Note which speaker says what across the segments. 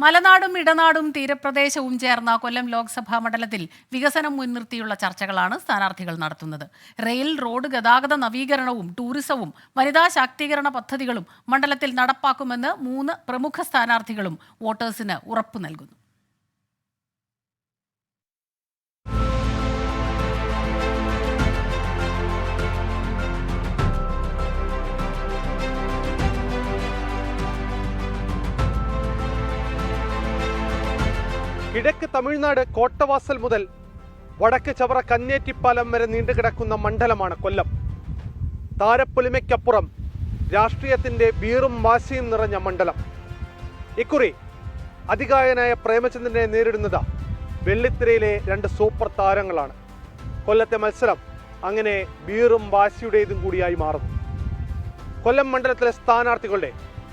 Speaker 1: മലനാടും ഇടനാടും തീരപ്രദേശവും ചേർന്ന കൊല്ലം ലോക്സഭാ മണ്ഡലത്തിൽ വികസനം മുൻനിർത്തിയുള്ള ചർച്ചകളാണ് സ്ഥാനാർത്ഥികൾ നടത്തുന്നത്. റെയിൽ, റോഡ് ഗതാഗത നവീകരണവും ടൂറിസവും വനിതാ ശാക്തീകരണ പദ്ധതികളും മണ്ഡലത്തിൽ നടപ്പാക്കുമെന്ന് 3 പ്രമുഖ സ്ഥാനാർത്ഥികളും വോട്ടേഴ്സിന് ഉറപ്പു നൽകുന്നു.
Speaker 2: കിഴക്ക് തമിഴ്നാട് കോട്ടവാസൽ മുതൽ വടക്ക് ചവറ കന്നേറ്റിപ്പാലം വരെ നീണ്ടുകിടക്കുന്ന മണ്ഡലമാണ് കൊല്ലം. താരപ്പൊലിമയ്ക്കപ്പുറം രാഷ്ട്രീയത്തിൻ്റെ വീറും വാശിയും നിറഞ്ഞ മണ്ഡലം. ഇക്കുറി അതികായനായ പ്രേമചന്ദ്രനെ നേരിടുന്നത് വെള്ളിത്തിരയിലെ 2 സൂപ്പർ താരങ്ങളാണ്. കൊല്ലത്തെ മത്സരം അങ്ങനെ വീറും വാശിയുടേതും കൂടിയായി മാറുന്നു. കൊല്ലം മണ്ഡലത്തിലെ സ്ഥാനാർത്ഥികളുടെ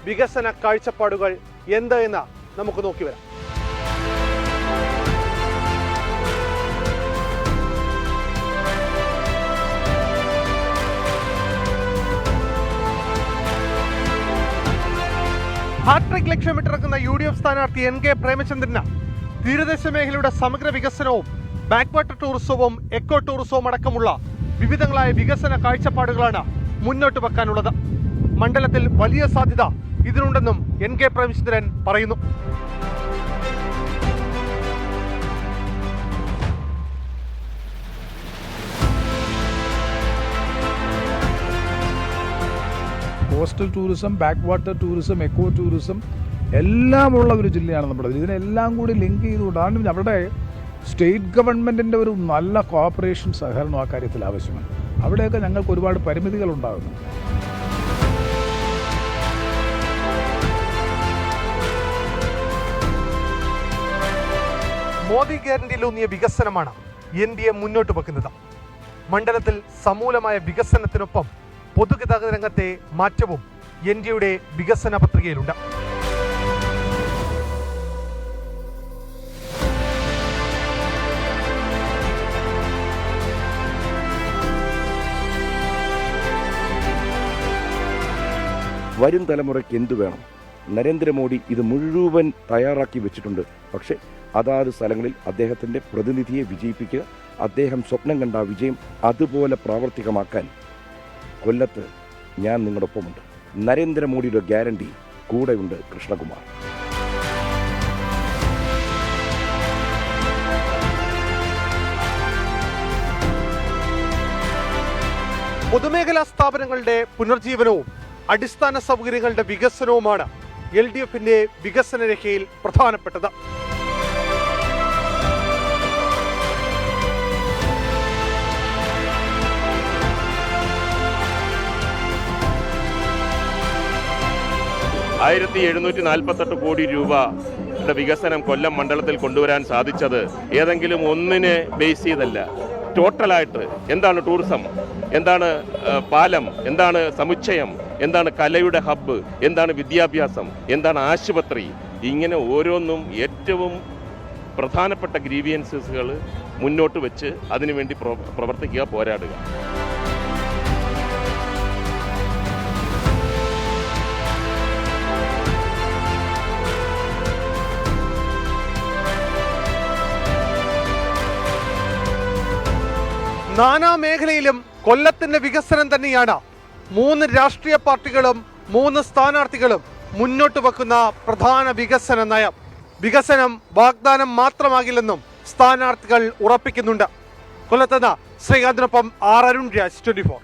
Speaker 2: വികസന കാഴ്ചപ്പാടുകൾ എന്ത് എന്ന് നമുക്ക് നോക്കി വരാം. ഹാട്രിക് ലക്ഷ്യമിട്ടിറക്കുന്ന UDF സ്ഥാനാർത്ഥി NK പ്രേമചന്ദ്രന് തീരദേശ മേഖലയുടെ സമഗ്ര വികസനവും ബാക്ക് വാട്ടർ ടൂറിസവും എക്കോ ടൂറിസവും അടക്കമുള്ള വിവിധങ്ങളായ വികസന കാഴ്ചപ്പാടുകളാണ് മുന്നോട്ട് വെക്കാനുള്ളത്. മണ്ഡലത്തിൽ വലിയ സാധ്യത ഇതിനുണ്ടെന്നും NK പ്രേമചന്ദ്രൻ പറയുന്നു.
Speaker 3: Coastal tourism, backwater tourism, eco tourism എല്ലാമുള്ള ഒരു ജില്ലയാണ് നമ്മുടെ. ഇതിനെല്ലാം കൂടി ലിങ്ക് ചെയ്തുകൊണ്ടാണ് അവിടെ സ്റ്റേറ്റ് ഗവൺമെൻറ്റിൻ്റെ ഒരു നല്ല കോഓപ്പറേഷൻ, സഹകരണം ആ കാര്യത്തിൽ ആവശ്യമാണ്. അവിടെയൊക്കെ ഞങ്ങൾക്ക് ഒരുപാട് പരിമിതികൾ ഉണ്ടാകുന്നു.
Speaker 2: മോദി ഗ്യാരണ്ടിയിലൂന്നിയ വികസനമാണ് NDA മുന്നോട്ട് വെക്കുന്നത്. മണ്ഡലത്തിൽ സമൂലമായ വികസനത്തിനൊപ്പം പൊതുഗതാഗത രംഗത്തെ മാറ്റവും NDAയുടെ വികസന പത്രികയിലുണ്ട്.
Speaker 4: വരും തലമുറയ്ക്ക് എന്തു വേണം? നരേന്ദ്രമോദി ഇത് മുഴുവൻ തയ്യാറാക്കി വെച്ചിട്ടുണ്ട്. പക്ഷേ അതാത് സ്ഥലങ്ങളിൽ അദ്ദേഹത്തിൻ്റെ പ്രതിനിധിയെ വിജയിപ്പിക്കുക, അദ്ദേഹം സ്വപ്നം കണ്ട വിജയം അതുപോലെ പ്രാവർത്തികമാക്കാൻ കൊല്ലത്ത് ഞാൻ നിങ്ങളൊപ്പമുണ്ട്. നരേന്ദ്രമോദിയുടെ ഗ്യാരണ്ടി കൂടെയുണ്ട്. കൃഷ്ണകുമാർ.
Speaker 2: പൊതുമേഖലാ സ്ഥാപനങ്ങളുടെ പുനർജീവനവും അടിസ്ഥാന സൗകര്യങ്ങളുടെ വികസനവുമാണ് LDFന്റെ വികസന രേഖയിൽ പ്രധാനപ്പെട്ടത്.
Speaker 5: ₹1748 കോടി രൂപയുടെ വികസനം കൊല്ലം മണ്ഡലത്തിൽ കൊണ്ടുവരാൻ സാധിച്ചത് ഏതെങ്കിലും ഒന്നിനെ ബേസ് ചെയ്തല്ല. ടോട്ടലായിട്ട് എന്താണ് ടൂറിസം, എന്താണ് പാലം, എന്താണ് സമുച്ചയം, എന്താണ് കലയുടെ ഹബ്ബ്, എന്താണ് വിദ്യാഭ്യാസം, എന്താണ് ആശുപത്രി, ഇങ്ങനെ ഓരോന്നും ഏറ്റവും പ്രധാനപ്പെട്ട ഗ്രീവിയൻസസുകൾ മുന്നോട്ട് വെച്ച് അതിനുവേണ്ടി പ്രവർത്തിക്കുക, പോരാടുക.
Speaker 2: നാനാ മേഖലയിലും കൊല്ലത്തിന്റെ വികസനം തന്നെയാണ് 3 രാഷ്ട്രീയ പാർട്ടികളും 3 സ്ഥാനാർത്ഥികളും മുന്നോട്ട് വെക്കുന്ന പ്രധാന വികസന നയം. വികസനം വാഗ്ദാനം മാത്രമാകില്ലെന്നും സ്ഥാനാർത്ഥികൾ ഉറപ്പിക്കുന്നുണ്ട്. കൊല്ലത്തുനിന്ന് ശ്രീകാന്തിനൊപ്പം R. അരുൺ രാജ്, 24.